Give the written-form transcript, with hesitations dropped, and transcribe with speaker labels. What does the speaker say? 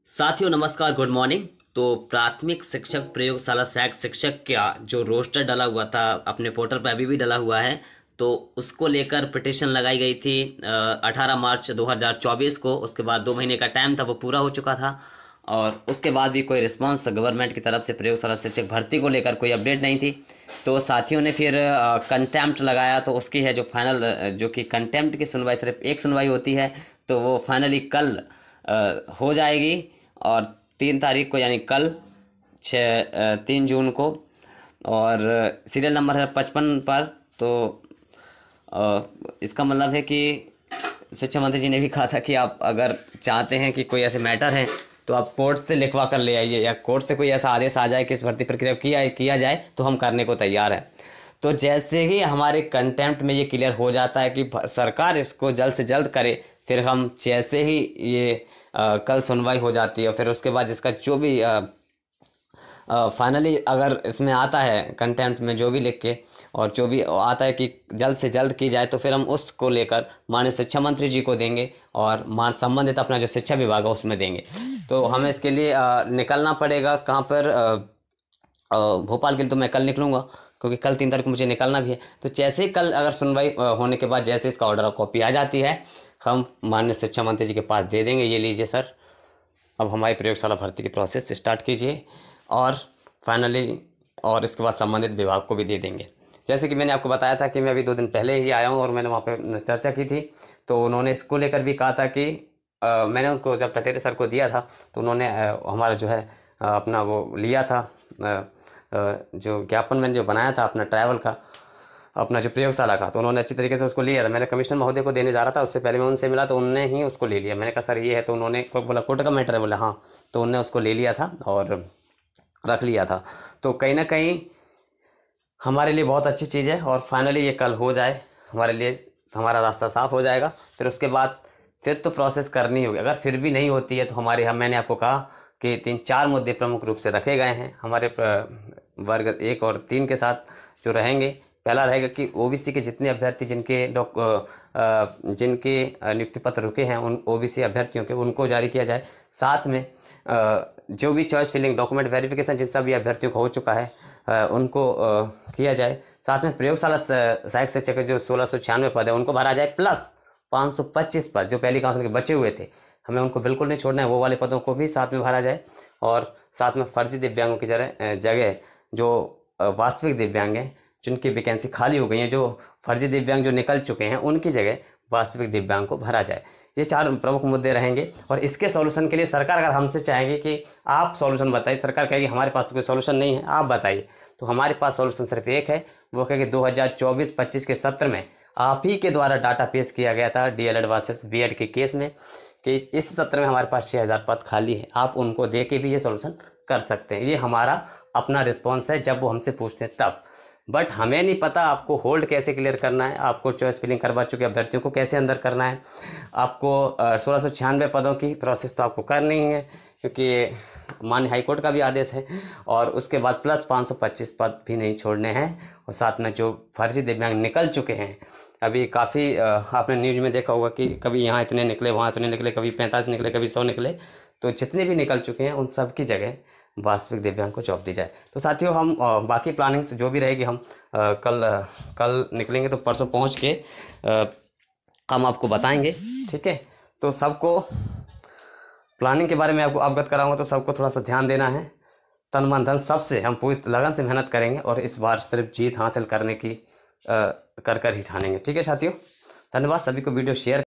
Speaker 1: साथियों नमस्कार, good morning. तो प्राथमिक शिक्षक प्रयोगशाला सहायक शिक्षक का जो रोस्टर डला हुआ था अपने पोर्टल पर अभी भी डला हुआ है, तो उसको लेकर पिटीशन लगाई गई थी 18 मार्च 2024 को। उसके बाद 2 महीने का टाइम था, वो पूरा हो चुका था और उसके बाद भी कोई रिस्पांस गवर्नमेंट की तरफ से प्रयोगशाला शिक्षक भर्ती को लेकर कोई अपडेट नहीं थी। तो साथियों ने फिर कंटेम्प्ट लगाया, तो उसकी है जो फाइनल, जो कि कंटेम्प्ट की सुनवाई सिर्फ एक सुनवाई होती है, तो वो फाइनली कल हो जाएगी। और 3 तारीख को यानी कल 3 जून को, और सीरियल नंबर है 55 पर। तो इसका मतलब है कि शिक्षा मंत्री जी ने भी कहा था कि आप अगर चाहते हैं कि कोई ऐसे मैटर है तो आप कोर्ट से लिखवा कर ले आइए, या कोर्ट से कोई ऐसा आदेश आ जाए कि इस भर्ती प्रक्रिया किया जाए तो हम करने को तैयार हैं। तो जैसे ही हमारे कंटेम्प्ट में ये क्लियर हो जाता है कि सरकार इसको जल्द से जल्द करे, फिर हम जैसे ही ये कल सुनवाई हो जाती है, फिर उसके बाद जिसका जो भी फाइनली अगर इसमें आता है कंटेम्प्ट में जो भी लिख के, और जो भी आता है कि जल्द से जल्द की जाए, तो फिर हम उसको लेकर माननीय शिक्षा मंत्री जी को देंगे और संबंधित अपना जो शिक्षा विभाग है उसमें देंगे। तो हमें इसके लिए निकलना पड़ेगा कहाँ पर, भोपाल के लिए तो मैं कल निकलूँगा, क्योंकि कल 3 तारीख को मुझे निकलना भी है। तो जैसे ही कल अगर सुनवाई होने के बाद जैसे इसका ऑर्डर ऑफ कॉपी आ जाती है, हम माननीय शिक्षा मंत्री जी के पास दे देंगे, ये लीजिए सर, अब हमारी प्रयोगशाला भर्ती की प्रोसेस स्टार्ट कीजिए, और फाइनली और इसके बाद संबंधित विभाग को भी दे देंगे। जैसे कि मैंने आपको बताया था कि मैं अभी 2 दिन पहले ही आया हूँ और मैंने वहाँ पे चर्चा की थी, तो उन्होंने इसको लेकर भी कहा था कि मैंने उनको जब टटेरे सर को दिया था तो उन्होंने हमारा जो है अपना वो लिया था, जो ज्ञापन मैंने जो बनाया था अपना ट्रैवल का, अपना जो प्रयोगशाला का, तो उन्होंने अच्छी तरीके से उसको लिया था। मैंने कमिश्नर महोदय को देने जा रहा था, उससे पहले मैं उनसे मिला तो उन्होंने ही उसको ले लिया। मैंने कहा सर ये है, तो उन्होंने बोला कोर्ट का मैटर है, बोला हाँ, तो उन्होंने उसको ले लिया था और रख लिया था। तो कहीं ना कहीं हमारे लिए बहुत अच्छी चीज़ है, और फाइनली ये कल हो जाए हमारे लिए, हमारा रास्ता साफ़ हो जाएगा। फिर उसके बाद फिर तो प्रोसेस करनी होगी। अगर फिर भी नहीं होती है तो मैंने आपको कहा कि 3-4 मुद्दे प्रमुख रूप से रखे गए हैं हमारे वर्ग 1 और 3 के साथ जो रहेंगे। पहला रहेगा कि ओबीसी के जितने अभ्यर्थी जिनके नियुक्ति पत्र रुके हैं, उन ओबीसी अभ्यर्थियों के उनको जारी किया जाए। साथ में जो भी चॉइस फिलिंग डॉक्यूमेंट वेरिफिकेशन जिन सभी अभ्यर्थियों को हो चुका है उनको किया जाए। साथ में प्रयोगशाला सहायक शिक्षक के जो 1696 पद है उनको भरा जाए, प्लस 525 पद जो पहली काउंसिल के बचे हुए थे, हमें उनको बिल्कुल नहीं छोड़ना है, वो वाले पदों को भी साथ में भरा जाए। और साथ में फर्जी दिव्यांगों की जगह जो वास्तविक दिव्यांग हैं जिनकी वैकेंसी खाली हो गई है, जो फर्जी दिव्यांग जो निकल चुके हैं, उनकी जगह वास्तविक दिव्यांग को भरा जाए। ये 4 प्रमुख मुद्दे रहेंगे। और इसके सॉल्यूशन के लिए सरकार अगर हमसे चाहेगी कि आप सॉल्यूशन बताइए, सरकार कहेगी हमारे पास तो कोई सॉल्यूशन नहीं है, आप बताइए, तो हमारे पास सॉल्यूशन सिर्फ एक है, वो कहेगी 2024-25 के सत्र में आप ही के द्वारा डाटा पेश किया गया था डीएलएड वर्सेस बीएड के केस में, कि इस सत्र में हमारे पास 6000 पद खाली है, आप उनको दे के भी ये सॉल्यूशन कर सकते हैं। ये हमारा अपना रिस्पॉन्स है जब वो हमसे पूछते हैं तब। बट हमें नहीं पता आपको होल्ड कैसे क्लियर करना है, आपको चॉइस फिलिंग करवा चुके अभ्यर्थियों को कैसे अंदर करना है, आपको 1696 पदों की प्रोसेस तो आपको करनी ही है, क्योंकि माननीय हाईकोर्ट का भी आदेश है। और उसके बाद प्लस 525 पद भी नहीं छोड़ने हैं। और साथ में जो फर्जी दिव्यांग निकल चुके हैं, अभी काफ़ी आपने न्यूज़ में देखा होगा कि कभी यहाँ इतने निकले, वहाँ इतने निकले, कभी 45 निकले, कभी 100 निकले, तो जितने भी निकल चुके हैं उन सब की जगह वास्तविक दिव्यांग को जॉब दी जाए। तो साथियों हम बाकी प्लानिंग्स जो भी रहेगी हम कल निकलेंगे, तो परसों पहुंच के हम आपको बताएंगे, ठीक है। तो सबको प्लानिंग के बारे में आपको अवगत कराऊंगा, तो सबको थोड़ा सा ध्यान देना है, तन मन धन सबसे हम पूरी लगन से मेहनत करेंगे, और इस बार सिर्फ जीत हासिल करने की कर ही ठानेंगे, ठीक है साथियों। धन्यवाद, सभी को वीडियो शेयर